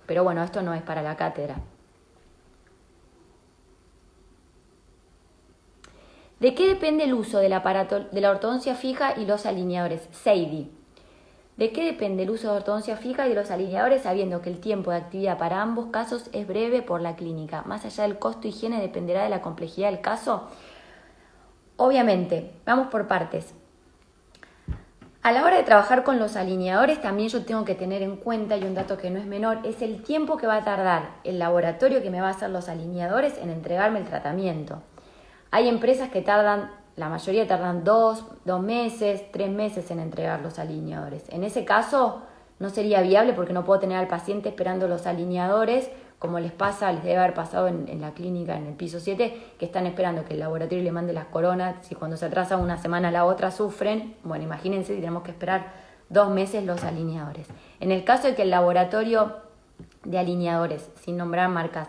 Pero bueno, esto no es para la cátedra. ¿De qué depende el uso del aparato de la ortodoncia fija y los alineadores? Seidi. ¿De qué depende el uso de ortodoncia fija y de los alineadores sabiendo que el tiempo de actividad para ambos casos es breve por la clínica? Más allá del costo higiene dependerá de la complejidad del caso. Obviamente, vamos por partes. A la hora de trabajar con los alineadores también yo tengo que tener en cuenta, y un dato que no es menor, es el tiempo que va a tardar el laboratorio que me va a hacer los alineadores en entregarme el tratamiento. Hay empresas que la mayoría tardan 2 meses, 3 meses en entregar los alineadores. En ese caso no sería viable porque no puedo tener al paciente esperando los alineadores, como les debe haber pasado en la clínica en el piso 7, que están esperando que el laboratorio le mande las coronas y cuando se atrasa una semana a la otra sufren. Bueno, imagínense si tenemos que esperar 2 meses los alineadores. En el caso de que el laboratorio de alineadores, sin nombrar marcas,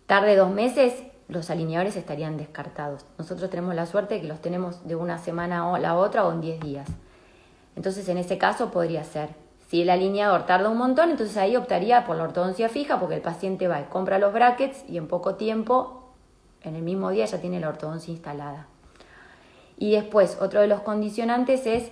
tarde 2 meses, los alineadores estarían descartados. Nosotros tenemos la suerte de que los tenemos de una semana a la otra o en 10 días. Entonces, en ese caso podría ser. Si el alineador tarda un montón, entonces ahí optaría por la ortodoncia fija porque el paciente va y compra los brackets y en poco tiempo, en el mismo día, ya tiene la ortodoncia instalada. Y después, otro de los condicionantes es,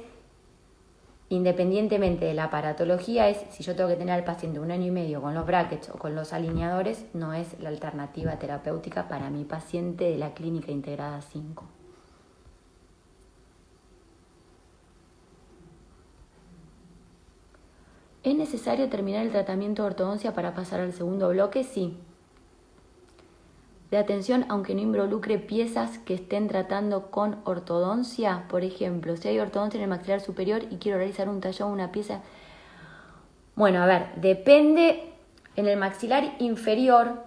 independientemente de la aparatología, es si yo tengo que tener al paciente 1 año y medio con los brackets o con los alineadores, no es la alternativa terapéutica para mi paciente de la clínica integrada 5. ¿Es necesario terminar el tratamiento de ortodoncia para pasar al segundo bloque? Sí. De atención, aunque no involucre piezas que estén tratando con ortodoncia. Por ejemplo, si hay ortodoncia en el maxilar superior y quiero realizar un tallado, una pieza... Bueno, a ver, depende. En el maxilar inferior,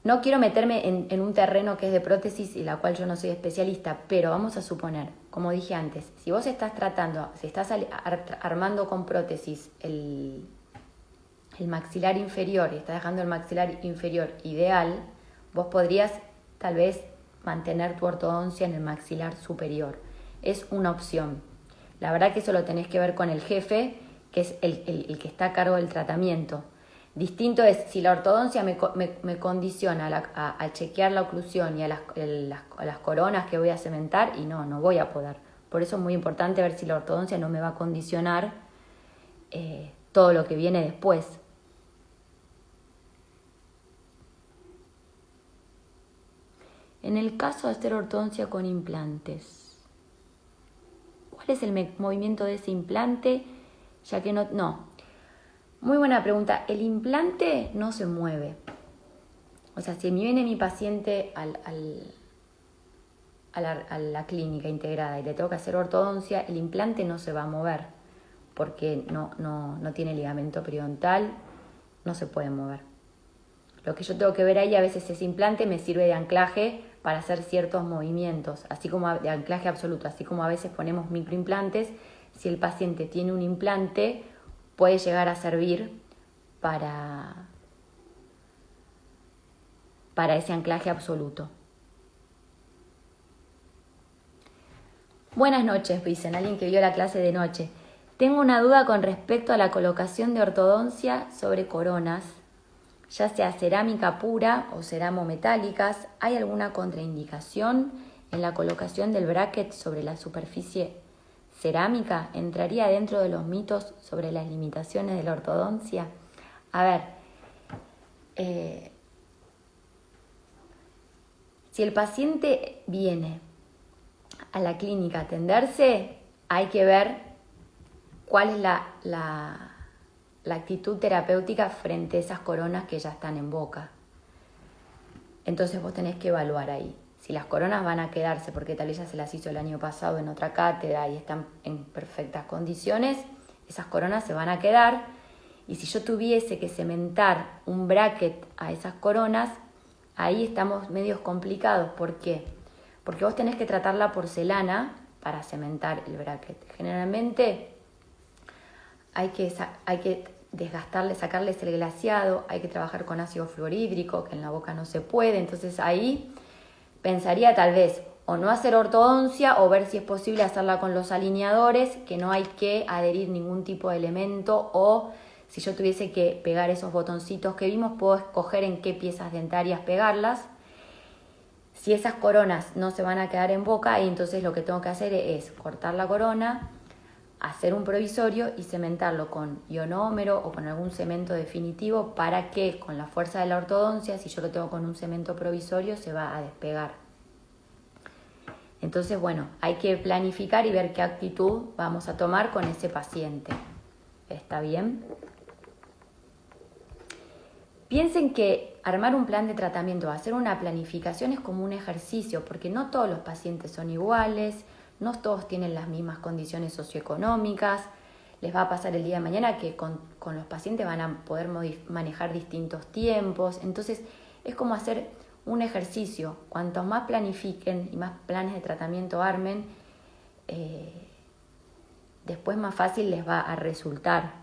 no quiero meterme en un terreno que es de prótesis y la cual yo no soy especialista, pero vamos a suponer, como dije antes, si vos estás armando con prótesis el maxilar inferior y estás dejando el maxilar inferior ideal, vos podrías tal vez mantener tu ortodoncia en el maxilar superior. Es una opción. La verdad que eso lo tenés que ver con el jefe, que es el que está a cargo del tratamiento. Distinto es si la ortodoncia me condiciona a chequear la oclusión y a las coronas que voy a cementar, y no voy a poder. Por eso es muy importante ver si la ortodoncia no me va a condicionar todo lo que viene después. En el caso de hacer ortodoncia con implantes, ¿cuál es el movimiento de ese implante? Ya que no. Muy buena pregunta. El implante no se mueve. O sea, si viene mi paciente a la clínica integrada y le tengo que hacer ortodoncia, el implante no se va a mover porque no tiene ligamento periodontal, no se puede mover. Lo que yo tengo que ver ahí, a veces ese implante me sirve de anclaje para hacer ciertos movimientos, así como de anclaje absoluto, así como a veces ponemos microimplantes. Si el paciente tiene un implante, puede llegar a servir para ese anclaje absoluto. Buenas noches, dicen alguien que vio la clase de noche. Tengo una duda con respecto a la colocación de ortodoncia sobre coronas, ya sea cerámica pura o ceramo-metálicas. ¿Hay alguna contraindicación en la colocación del bracket sobre la superficie cerámica? ¿Entraría dentro de los mitos sobre las limitaciones de la ortodoncia? A ver, si el paciente viene a la clínica a atenderse, hay que ver cuál es la actitud terapéutica frente a esas coronas que ya están en boca. Entonces vos tenés que evaluar ahí. Si las coronas van a quedarse porque tal vez ya se las hizo el año pasado en otra cátedra y están en perfectas condiciones, esas coronas se van a quedar. Y si yo tuviese que cementar un bracket a esas coronas, ahí estamos medios complicados. ¿Por qué? Porque vos tenés que tratar la porcelana para cementar el bracket. Generalmente hay que desgastarle, sacarles el glaseado, hay que trabajar con ácido fluorhídrico, que en la boca no se puede. Entonces ahí pensaría tal vez o no hacer ortodoncia o ver si es posible hacerla con los alineadores, que no hay que adherir ningún tipo de elemento, o si yo tuviese que pegar esos botoncitos que vimos, puedo escoger en qué piezas dentarias pegarlas. Si esas coronas no se van a quedar en boca, y entonces lo que tengo que hacer es cortar la corona, hacer un provisorio y cementarlo con ionómero o con algún cemento definitivo, para que con la fuerza de la ortodoncia, si yo lo tengo con un cemento provisorio, se va a despegar. Entonces, bueno, hay que planificar y ver qué actitud vamos a tomar con ese paciente. ¿Está bien? Piensen que armar un plan de tratamiento, hacer una planificación es como un ejercicio, porque no todos los pacientes son iguales, no todos tienen las mismas condiciones socioeconómicas. Les va a pasar el día de mañana que con los pacientes van a poder manejar distintos tiempos. Entonces es como hacer un ejercicio. Cuantos más planifiquen y más planes de tratamiento armen, después más fácil les va a resultar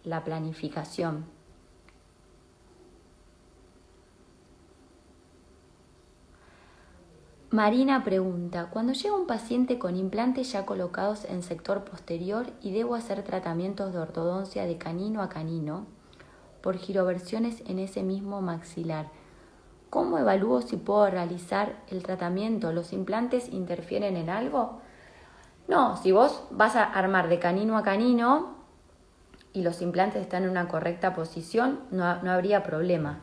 la planificación. Marina pregunta, cuando llega un paciente con implantes ya colocados en sector posterior y debo hacer tratamientos de ortodoncia de canino a canino por giroversiones en ese mismo maxilar, ¿cómo evalúo si puedo realizar el tratamiento? ¿Los implantes interfieren en algo? No, si vos vas a armar de canino a canino y los implantes están en una correcta posición, no habría problema.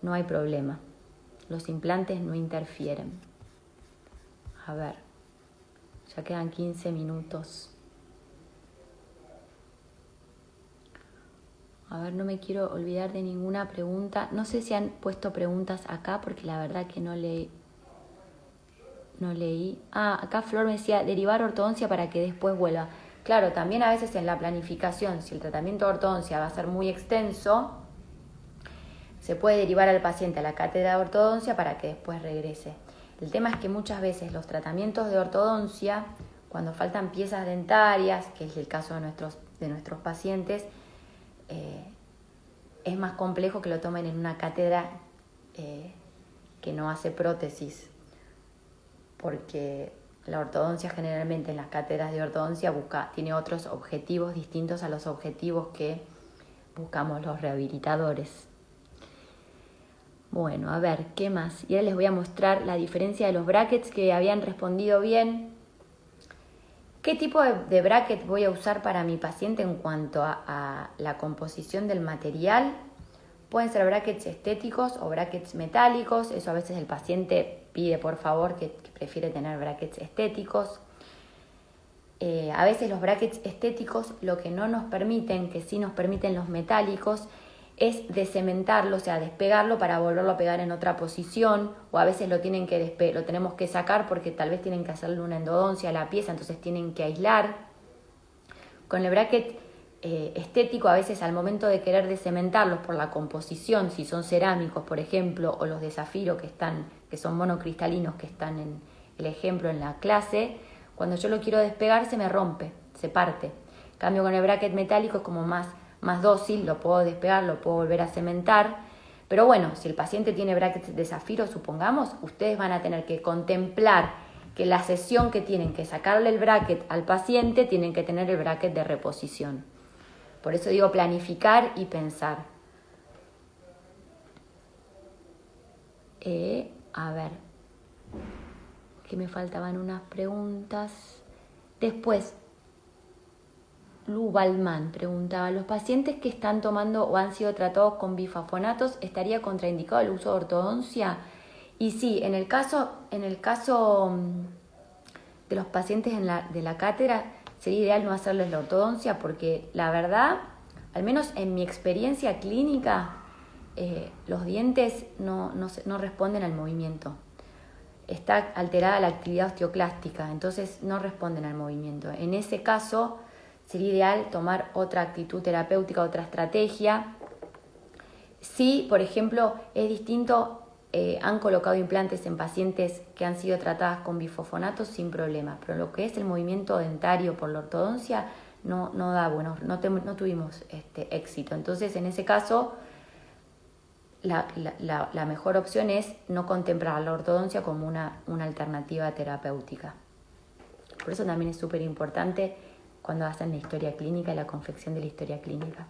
No hay problema. Los implantes no interfieren. A ver, ya quedan 15 minutos. A ver, no me quiero olvidar de ninguna pregunta. No sé si han puesto preguntas acá, porque la verdad que no leí. Acá Flor me decía, derivar ortodoncia para que después vuelva. Claro, también a veces en la planificación, si el tratamiento de ortodoncia va a ser muy extenso, se puede derivar al paciente a la cátedra de ortodoncia para que después regrese. El tema es que muchas veces los tratamientos de ortodoncia, cuando faltan piezas dentarias, que es el caso de nuestros pacientes, es más complejo que lo tomen en una cátedra que no hace prótesis, porque la ortodoncia generalmente en las cátedras de ortodoncia tiene otros objetivos distintos a los objetivos que buscamos los rehabilitadores. Bueno, a ver, ¿qué más? Y ahora les voy a mostrar la diferencia de los brackets que habían respondido bien. ¿Qué tipo de bracket voy a usar para mi paciente en cuanto a la composición del material? Pueden ser brackets estéticos o brackets metálicos. Eso a veces el paciente pide por favor que prefiere tener brackets estéticos. A veces los brackets estéticos lo que no nos permiten, que sí nos permiten los metálicos, es descementarlo, o sea, despegarlo para volverlo a pegar en otra posición, o a veces lo tenemos que sacar porque tal vez tienen que hacerle una endodoncia a la pieza, entonces tienen que aislar. Con el bracket estético, a veces al momento de querer descementarlos por la composición, si son cerámicos, por ejemplo, o los de zafiro que son monocristalinos, que están en el ejemplo en la clase, cuando yo lo quiero despegar se me rompe, se parte. En cambio con el bracket metálico es como más dócil, lo puedo despegar, lo puedo volver a cementar. Pero bueno, si el paciente tiene brackets de zafiro, supongamos, ustedes van a tener que contemplar que la sesión que tienen que sacarle el bracket al paciente, tienen que tener el bracket de reposición. Por eso digo planificar y pensar. A ver, que me faltaban unas preguntas. Después, Lu Balman preguntaba, ¿los pacientes que están tomando o han sido tratados con bifosfonatos estaría contraindicado el uso de ortodoncia? Y sí, en el caso de los pacientes de la cátedra sería ideal no hacerles la ortodoncia, porque la verdad, al menos en mi experiencia clínica, los dientes no responden al movimiento. Está alterada la actividad osteoclástica, entonces no responden al movimiento. En ese caso sería ideal tomar otra actitud terapéutica, otra estrategia. Si, por ejemplo, es distinto, han colocado implantes en pacientes que han sido tratadas con bifosfonatos sin problema, pero lo que es el movimiento dentario por la ortodoncia no da bueno, no tuvimos éxito. Entonces, en ese caso, la mejor opción es no contemplar la ortodoncia como una alternativa terapéutica. Por eso también es súper importante cuando hacen la historia clínica y la confección de la historia clínica.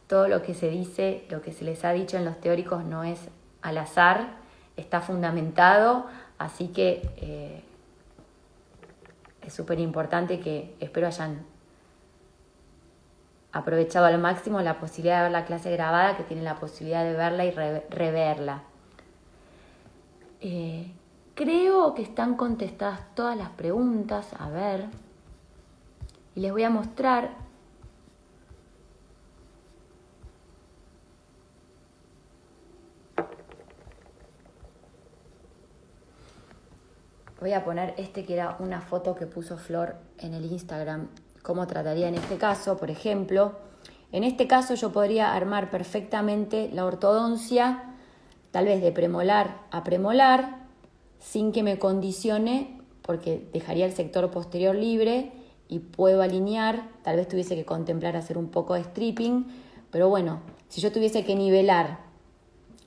Todo lo que se dice, lo que se les ha dicho en los teóricos no es al azar, está fundamentado, así que es súper importante que espero hayan aprovechado al máximo la posibilidad de ver la clase grabada, que tienen la posibilidad de verla y reverla. Creo que están contestadas todas las preguntas, a ver, y les voy a mostrar. Voy a poner que era una foto que puso Flor en el Instagram, cómo trataría en este caso, por ejemplo. En este caso yo podría armar perfectamente la ortodoncia, tal vez de premolar a premolar, sin que me condicione, porque dejaría el sector posterior libre y puedo alinear. Tal vez tuviese que contemplar hacer un poco de stripping, pero bueno, si yo tuviese que nivelar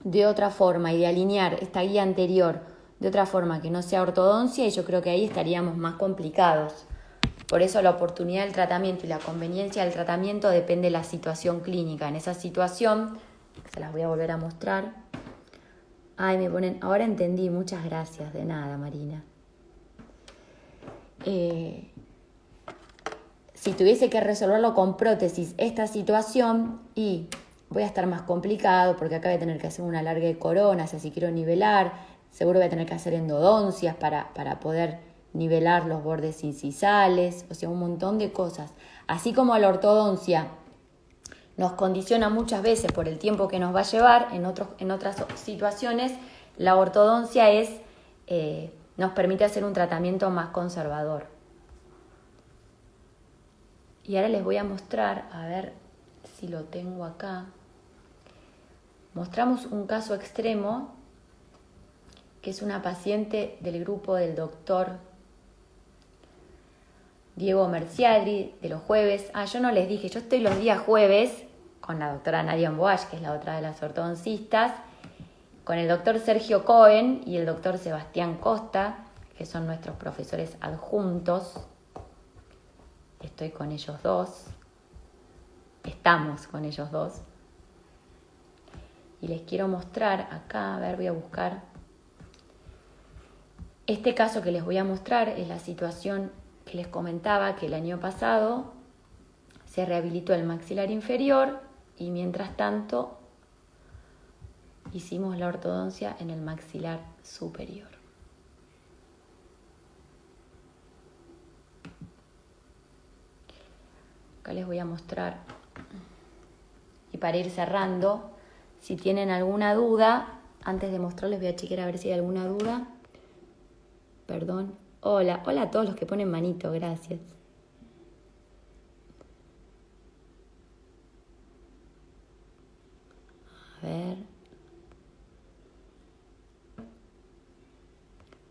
de otra forma y de alinear esta guía anterior de otra forma que no sea ortodoncia, y yo creo que ahí estaríamos más complicados. Por eso la oportunidad del tratamiento y la conveniencia del tratamiento depende de la situación clínica. En esa situación, se las voy a volver a mostrar. Ay, me ponen, ahora entendí, muchas gracias, de nada, Marina. Si tuviese que resolverlo con prótesis, esta situación, y voy a estar más complicado porque acá voy a tener que hacer un alargue de coronas, si quiero nivelar. Seguro voy a tener que hacer endodoncias para poder nivelar los bordes incisales, o sea, un montón de cosas. Así como la ortodoncia nos condiciona muchas veces por el tiempo que nos va a llevar, en otras situaciones, la ortodoncia nos permite hacer un tratamiento más conservador. Y ahora les voy a mostrar, a ver si lo tengo acá. Mostramos un caso extremo, que es una paciente del grupo del doctor Diego Merciadri, de los jueves. Yo no les dije, yo estoy los días jueves con la doctora Nadia Amboage, que es la otra de las ortodoncistas, con el doctor Sergio Cohen y el doctor Sebastián Costa, que son nuestros profesores adjuntos. Estoy con ellos dos. Estamos con ellos dos. Y les quiero mostrar acá, a ver, voy a buscar. Este caso que les voy a mostrar es la situación que les comentaba, que el año pasado se rehabilitó el maxilar inferior y mientras tanto hicimos la ortodoncia en el maxilar superior. Acá les voy a mostrar, y para ir cerrando, si tienen alguna duda, antes de mostrarles voy a chequear a ver si hay alguna duda. Perdón. Hola a todos los que ponen manito, gracias. A ver.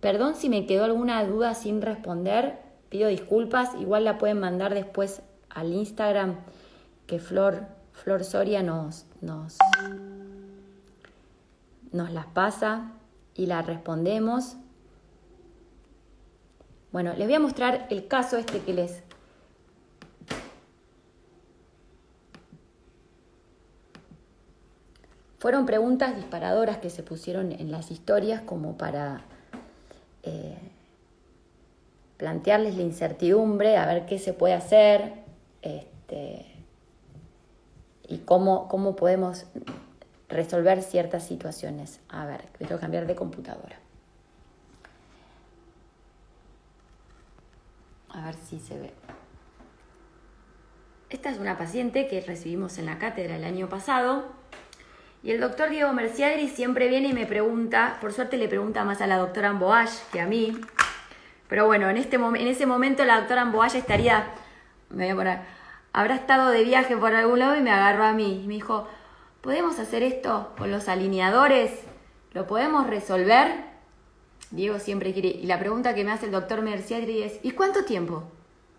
Perdón si me quedó alguna duda sin responder, pido disculpas, igual la pueden mandar después al Instagram que Flor Soria nos las pasa y la respondemos. Bueno, les voy a mostrar el caso que les... Fueron preguntas disparadoras que se pusieron en las historias como para plantearles la incertidumbre, a ver qué se puede hacer y cómo podemos resolver ciertas situaciones. A ver, quiero cambiar de computadora. A ver si se ve. Esta es una paciente que recibimos en la cátedra el año pasado y el doctor Diego Merciadri siempre viene y me pregunta, por suerte le pregunta más a la doctora Amboage que a mí, pero bueno, en ese momento la doctora Amboage estaría me voy a poner, habrá estado de viaje por algún lado y me agarró a mí. Y me dijo, ¿podemos hacer esto con los alineadores? ¿Lo podemos resolver? Diego siempre quiere. Y la pregunta que me hace el doctor Merciadri es, ¿y cuánto tiempo?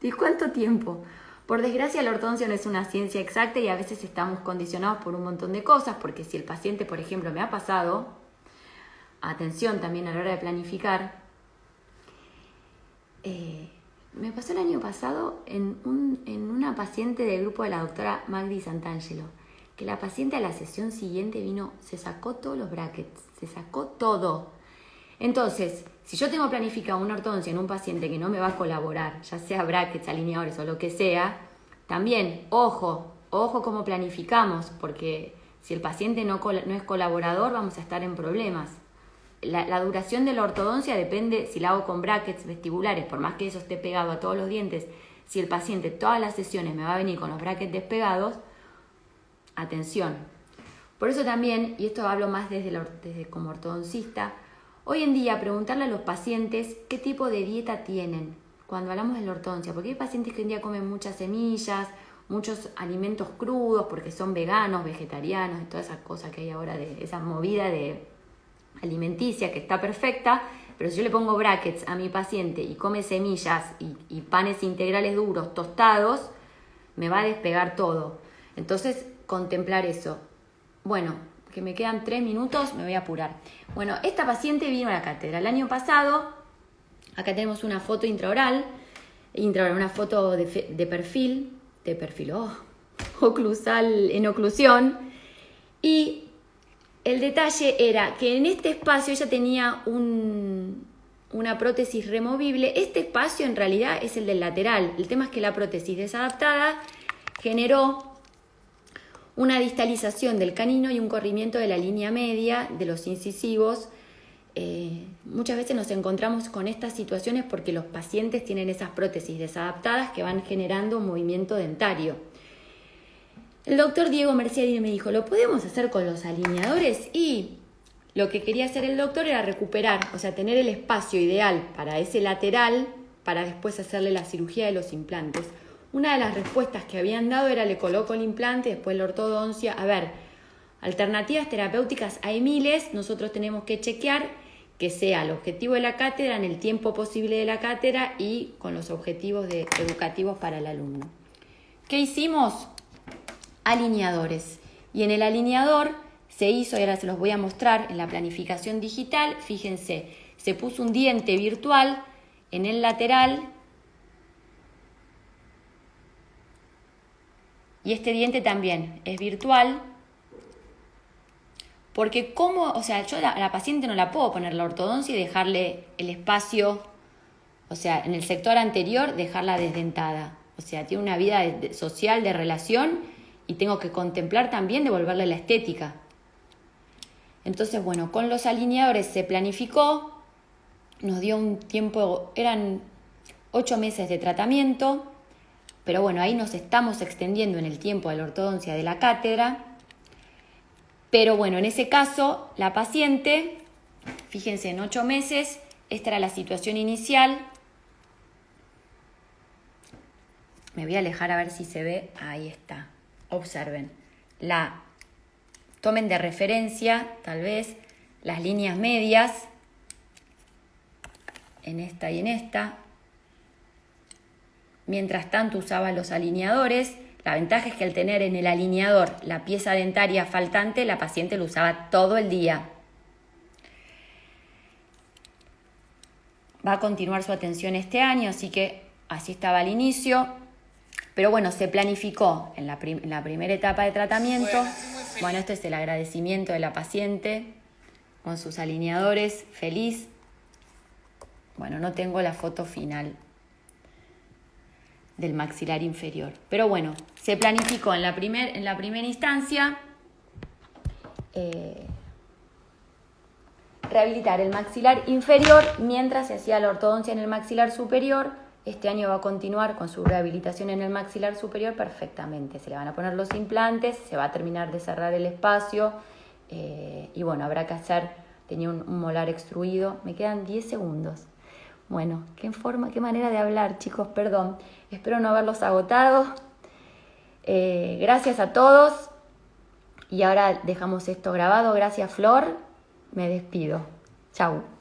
¿Y cuánto tiempo? Por desgracia, la ortodoncia no es una ciencia exacta y a veces estamos condicionados por un montón de cosas, porque si el paciente, por ejemplo, me ha pasado, atención también a la hora de planificar, me pasó el año pasado en una paciente del grupo de la doctora Magdi Santangelo, que la paciente a la sesión siguiente vino, se sacó todos los brackets, se sacó todo. Entonces, si yo tengo planificado una ortodoncia en un paciente que no me va a colaborar, ya sea brackets, alineadores o lo que sea, también, ojo cómo planificamos, porque si el paciente no es colaborador, vamos a estar en problemas. La duración de la ortodoncia depende si la hago con brackets vestibulares, por más que eso esté pegado a todos los dientes, si el paciente todas las sesiones me va a venir con los brackets despegados, atención. Por eso también, y esto hablo más desde como ortodoncista, hoy en día preguntarle a los pacientes qué tipo de dieta tienen cuando hablamos de la ortodoncia, porque hay pacientes que hoy en día comen muchas semillas, muchos alimentos crudos porque son veganos, vegetarianos, y toda esa cosa que hay ahora, de esa movida de alimenticia que está perfecta, pero si yo le pongo brackets a mi paciente y come semillas y panes integrales duros, tostados, me va a despegar todo. Entonces, contemplar eso. Bueno, que me quedan 3 minutos, me voy a apurar. Bueno, esta paciente vino a la cátedra el año pasado. Acá tenemos una foto intraoral, una foto de perfil, oclusal, en oclusión. Y el detalle era que en este espacio ella tenía una prótesis removible. Este espacio en realidad es el del lateral. El tema es que la prótesis desadaptada generó una distalización del canino y un corrimiento de la línea media de los incisivos. Muchas veces nos encontramos con estas situaciones porque los pacientes tienen esas prótesis desadaptadas que van generando un movimiento dentario. El doctor Diego Merciadri me dijo, ¿lo podemos hacer con los alineadores? Y lo que quería hacer el doctor era recuperar, o sea, tener el espacio ideal para ese lateral para después hacerle la cirugía de los implantes. Una de las respuestas que habían dado era le coloco el implante, después la ortodoncia. A ver, alternativas terapéuticas hay miles, nosotros tenemos que chequear que sea el objetivo de la cátedra en el tiempo posible de la cátedra y con los objetivos educativos para el alumno. ¿Qué hicimos? Alineadores. Y en el alineador se hizo, y ahora se los voy a mostrar en la planificación digital, fíjense, se puso un diente virtual en el lateral y este diente también es virtual, porque yo a la paciente no la puedo poner la ortodoncia y dejarle el espacio, o sea, en el sector anterior dejarla desdentada, o sea, tiene una vida social de relación y tengo que contemplar también devolverle la estética. Entonces, bueno, con los alineadores se planificó, nos dio un tiempo, eran 8 meses de tratamiento, pero bueno, ahí nos estamos extendiendo en el tiempo de la ortodoncia de la cátedra. Pero bueno, en ese caso, la paciente, fíjense, en 8 meses, esta era la situación inicial. Me voy a alejar a ver si se ve, ahí está. Observen, tomen de referencia, tal vez, las líneas medias, en esta y en esta. Mientras tanto usaba los alineadores. La ventaja es que al tener en el alineador la pieza dentaria faltante, la paciente lo usaba todo el día. Va a continuar su atención este año, así que así estaba al inicio. Pero bueno, se planificó en la primera etapa de tratamiento. Bueno, este es el agradecimiento de la paciente con sus alineadores, feliz. Bueno, no tengo la foto final del maxilar inferior. Pero bueno, se planificó en la primera instancia rehabilitar el maxilar inferior mientras se hacía la ortodoncia en el maxilar superior. Este año va a continuar con su rehabilitación en el maxilar superior perfectamente. Se le van a poner los implantes, se va a terminar de cerrar el espacio y bueno, habrá que hacer, tenía un molar extruido. Me quedan 10 segundos. Bueno, qué manera de hablar, chicos, perdón. Espero no haberlos agotado. Gracias a todos. Y ahora dejamos esto grabado. Gracias, Flor. Me despido. Chau.